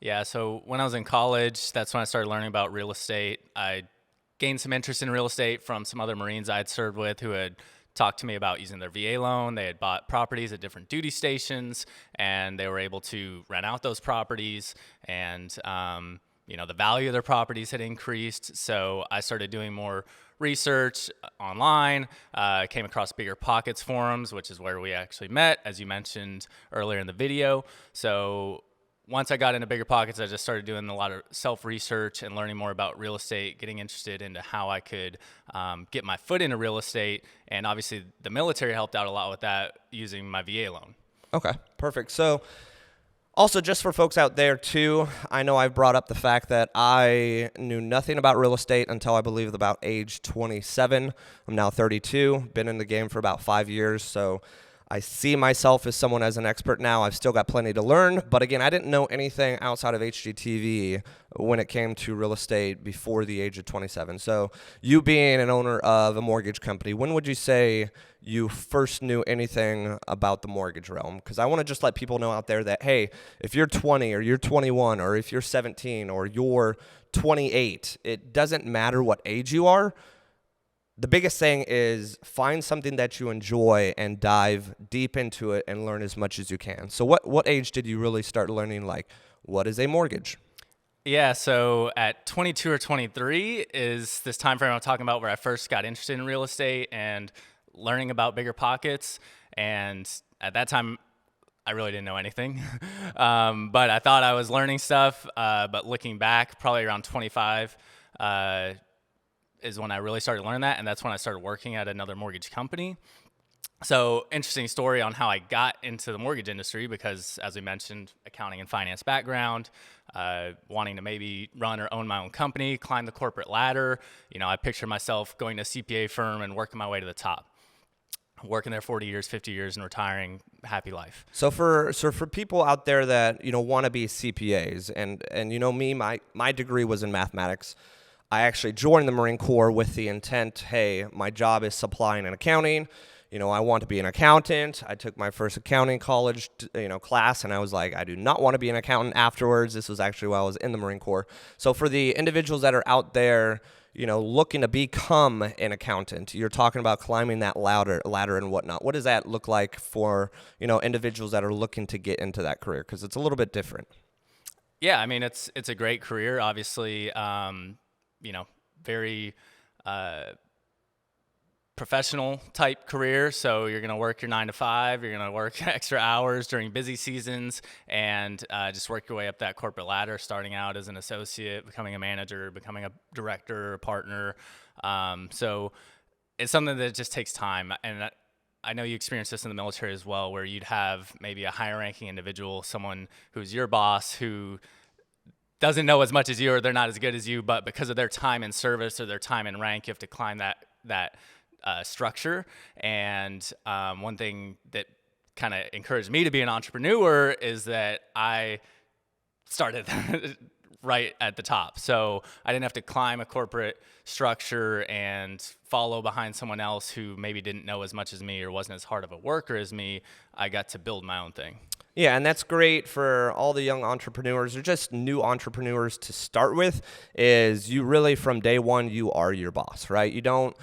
Yeah, so when I was in college, that's when I started learning about real estate. I gained some interest in real estate from some other Marines I'd served with who had talked to me about using their VA loan. They had bought properties at different duty stations, and they were able to rent out those properties. And the value of their properties had increased. So I started doing more research online. Came across Bigger Pockets forums, which is where we actually met, as you mentioned earlier in the video. So once I got into Bigger Pockets, I just started doing a lot of self-research and learning more about real estate, getting interested into how I could get my foot into real estate. And obviously the military helped out a lot with that using my VA loan. Okay, perfect. So also, just for folks out there too, I know I've brought up the fact that I knew nothing about real estate until I believe about age 27. I'm now 32, been in the game for about 5 years, so I see myself as someone as an expert now. I've still got plenty to learn, but again, I didn't know anything outside of HGTV when it came to real estate before the age of 27. So you being an owner of a mortgage company, when would you say you first knew anything about the mortgage realm? Because I want to just let people know out there that, hey, if you're 20 or you're 21 or if you're 17 or you're 28, it doesn't matter what age you are. The biggest thing is find something that you enjoy and dive deep into it and learn as much as you can. So what age did you really start learning, like, what is a mortgage? Yeah, so at 22 or 23 is this time frame I'm talking about where I first got interested in real estate and learning about Bigger Pockets. And at that time, I really didn't know anything, but I thought I was learning stuff. But looking back, probably around 25, is when I really started learning that, and that's when I started working at another mortgage company. So interesting story on how I got into the mortgage industry because, as we mentioned, accounting and finance background, wanting to maybe run or own my own company, climb the corporate ladder. I picture myself going to a CPA firm and working my way to the top. Working there 40 years, 50 years, and retiring, happy life. So for people out there that want to be CPAs, and me, my degree was in mathematics. I actually joined the Marine Corps with the intent, hey, my job is supplying and accounting. I want to be an accountant. I took my first accounting college, class, and I was like, I do not want to be an accountant afterwards. This was actually while I was in the Marine Corps. So for the individuals that are out there, looking to become an accountant, you're talking about climbing that ladder and whatnot. What does that look like for, individuals that are looking to get into that career? Because it's a little bit different. Yeah, I mean, it's a great career, obviously. Very professional type career. So you're going to work your 9 to 5, you're going to work extra hours during busy seasons and just work your way up that corporate ladder, starting out as an associate, becoming a manager, becoming a director, a partner. So it's something that just takes time. And I know you experienced this in the military as well, where you'd have maybe a higher ranking individual, someone who's your boss who doesn't know as much as you or they're not as good as you, but because of their time in service or their time in rank, you have to climb that structure. And one thing that kind of encouraged me to be an entrepreneur is that I started right at the top. So I didn't have to climb a corporate structure and follow behind someone else who maybe didn't know as much as me or wasn't as hard of a worker as me. I got to build my own thing. Yeah, and that's great for all the young entrepreneurs or just new entrepreneurs to start with, is you really from day one, you are your boss, right? You don't,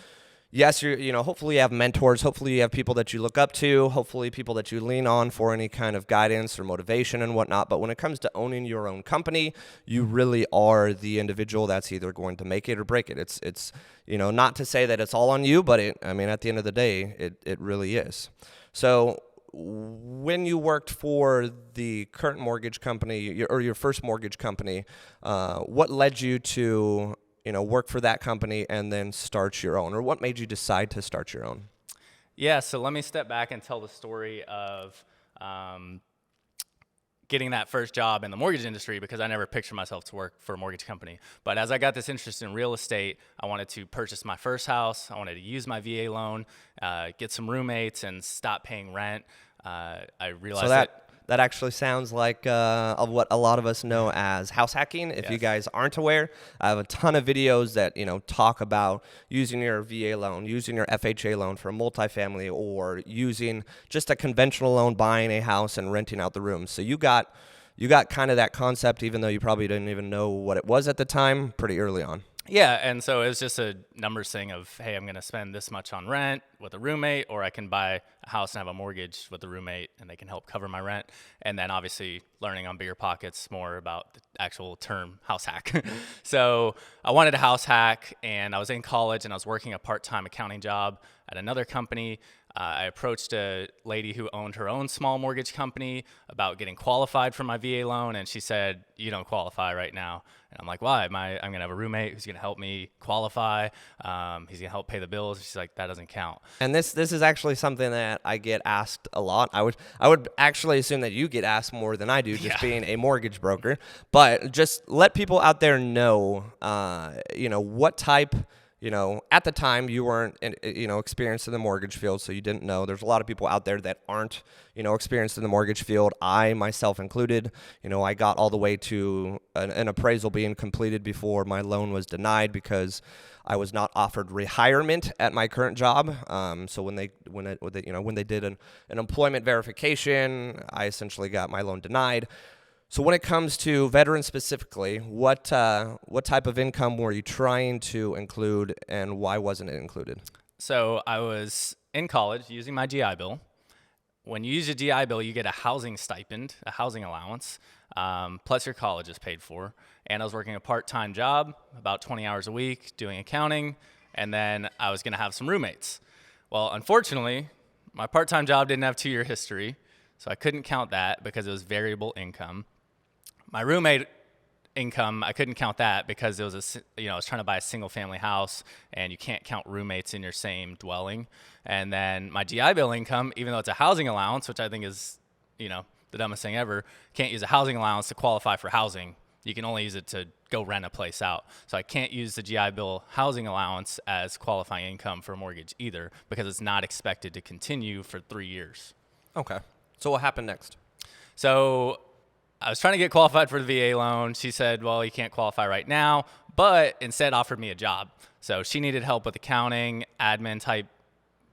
yes, hopefully you have mentors, hopefully you have people that you look up to, hopefully people that you lean on for any kind of guidance or motivation and whatnot. But when it comes to owning your own company, you really are the individual that's either going to make it or break it. It's not to say that it's all on you, but at the end of the day, it really is. So when you worked for the current mortgage company or your first mortgage company, what led you to work for that company and then start your own, or what made you decide to start your own? Yeah, so let me step back and tell the story of getting that first job in the mortgage industry, because I never pictured myself to work for a mortgage company. But as I got this interest in real estate, I wanted to purchase my first house. I wanted to use my VA loan, get some roommates, and stop paying rent. I realized so that actually sounds like what a lot of us know as house hacking. If you guys aren't aware, I have a ton of videos that talk about using your VA loan, using your FHA loan for a multifamily, or using just a conventional loan, buying a house and renting out the rooms. So you got you got kind of that concept, even though you probably didn't even know what it was at the time, pretty early on. Yeah, and so it was just a numbers thing of, hey, I'm going to spend this much on rent with a roommate, or I can buy a house and have a mortgage with a roommate, and they can help cover my rent. And then obviously learning on Bigger Pockets more about the actual term house hack. So I wanted a house hack, and I was in college, and I was working a part-time accounting job at another company. I approached a lady who owned her own small mortgage company about getting qualified for my VA loan, and she said, "You don't qualify right now." And I'm like, "Why? I'm going to have a roommate who's going to help me qualify. He's going to help pay the bills." She's like, "That doesn't count." And this is actually something that I get asked a lot. I would actually assume that you get asked more than I do, just being a mortgage broker. But just let people out there know, what type. At the time you weren't, experienced in the mortgage field, so you didn't know. There's a lot of people out there that aren't, experienced in the mortgage field. I myself included. I got all the way to an appraisal being completed before my loan was denied because I was not offered rehirement at my current job. So when they did an employment verification, I essentially got my loan denied. So when it comes to veterans specifically, what type of income were you trying to include, and why wasn't it included? So I was in college using my GI Bill. When you use your GI Bill, you get a housing stipend, a housing allowance, plus your college is paid for. And I was working a part-time job, about 20 hours a week, doing accounting, and then I was going to have some roommates. Well, unfortunately, my part-time job didn't have 2-year history, so I couldn't count that because it was variable income. My roommate income, I couldn't count that because it was I was trying to buy a single family house, and you can't count roommates in your same dwelling. And then my GI Bill income, even though it's a housing allowance, which I think is, the dumbest thing ever, can't use a housing allowance to qualify for housing. You can only use it to go rent a place out. So I can't use the GI Bill housing allowance as qualifying income for a mortgage either because it's not expected to continue for 3 years. Okay. So what happened next? So I was trying to get qualified for the VA loan. She said, well, you can't qualify right now, but instead offered me a job. So she needed help with accounting, admin type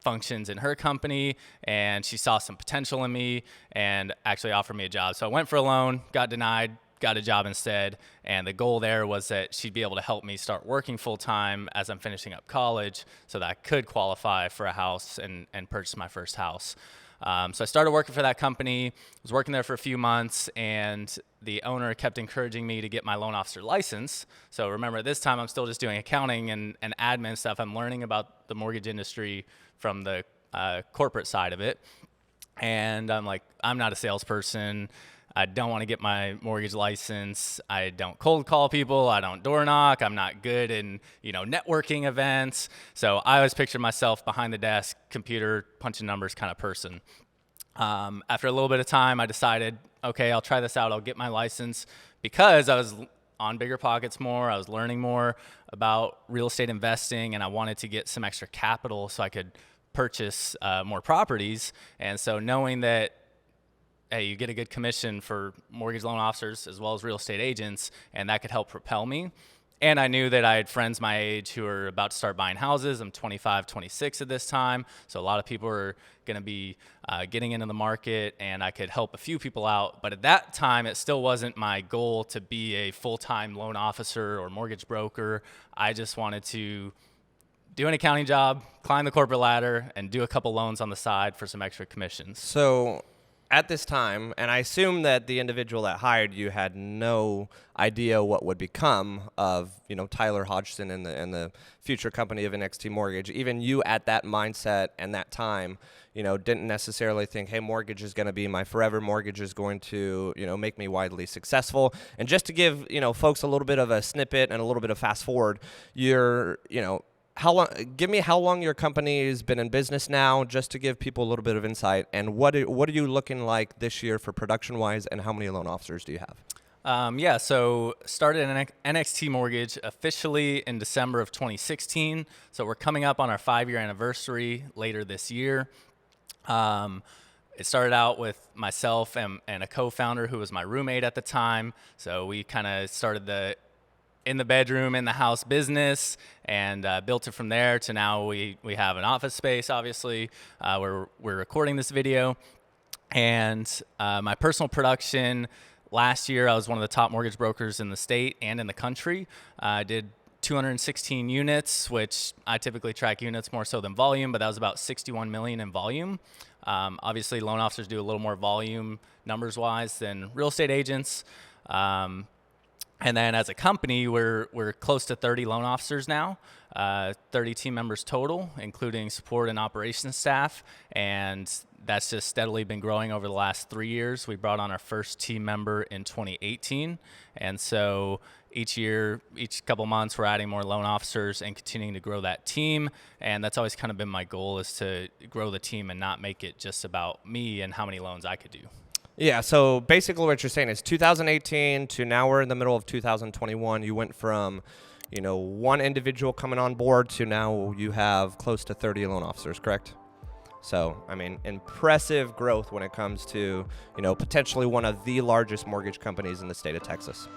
functions in her company, and she saw some potential in me and actually offered me a job. So I went for a loan, got denied, got a job instead. And the goal there was that she'd be able to help me start working full time as I'm finishing up college so that I could qualify for a house and purchase my first house. So I started working for that company, was working there for a few months, and the owner kept encouraging me to get my loan officer license. So remember, at this time, I'm still just doing accounting and admin stuff. I'm learning about the mortgage industry from the corporate side of it. And I'm like, I'm not a salesperson. I don't want to get my mortgage license. I don't cold call people. I don't door knock. I'm not good in, networking events. So I always pictured myself behind the desk, computer, punching numbers kind of person. After a little bit of time, I decided, okay, I'll try this out. I'll get my license because I was on Bigger Pockets more. I was learning more about real estate investing, and I wanted to get some extra capital so I could purchase more properties. And so knowing that, hey, you get a good commission for mortgage loan officers as well as real estate agents, and that could help propel me. And I knew that I had friends my age who were about to start buying houses. I'm 25, 26 at this time, so a lot of people are going to be getting into the market, and I could help a few people out. But at that time, it still wasn't my goal to be a full-time loan officer or mortgage broker. I just wanted to do an accounting job, climb the corporate ladder, and do a couple loans on the side for some extra commissions. So at this time, and I assume that the individual that hired you had no idea what would become of, Tyler Hodgson and the future company of NXT Mortgage. Even you at that mindset and that time, didn't necessarily think, hey, mortgage is going to be my forever. Mortgage is going to, make me widely successful. And just to give, folks a little bit of a snippet and a little bit of fast forward, you're, give me how long your company has been in business now, just to give people a little bit of insight. And what are you looking like this year for production-wise, and how many loan officers do you have? So started in NXT Mortgage officially in December of 2016. So we're coming up on our 5-year anniversary later this year. It started out with myself and a co-founder who was my roommate at the time. So we kind of started in the bedroom, in the house business, and built it from there to now we have an office space, obviously, where we're recording this video. And my personal production Last year, I was one of the top mortgage brokers in the state and in the country. I did 216 units, which I typically track units more so than volume, but that was about 61 million in volume. Obviously, loan officers do a little more volume numbers-wise than real estate agents. And then as a company, we're close to 30 loan officers now, 30 team members total, including support and operations staff. And that's just steadily been growing over the last 3 years. We brought on our first team member in 2018. And so each year, each couple months, we're adding more loan officers and continuing to grow that team. And that's always kind of been my goal, is to grow the team and not make it just about me and how many loans I could do. Yeah, so basically what you're saying is 2018 to now we're in the middle of 2021. You went from, one individual coming on board to now you have close to 30 loan officers, correct? So, impressive growth when it comes to, potentially one of the largest mortgage companies in the state of Texas.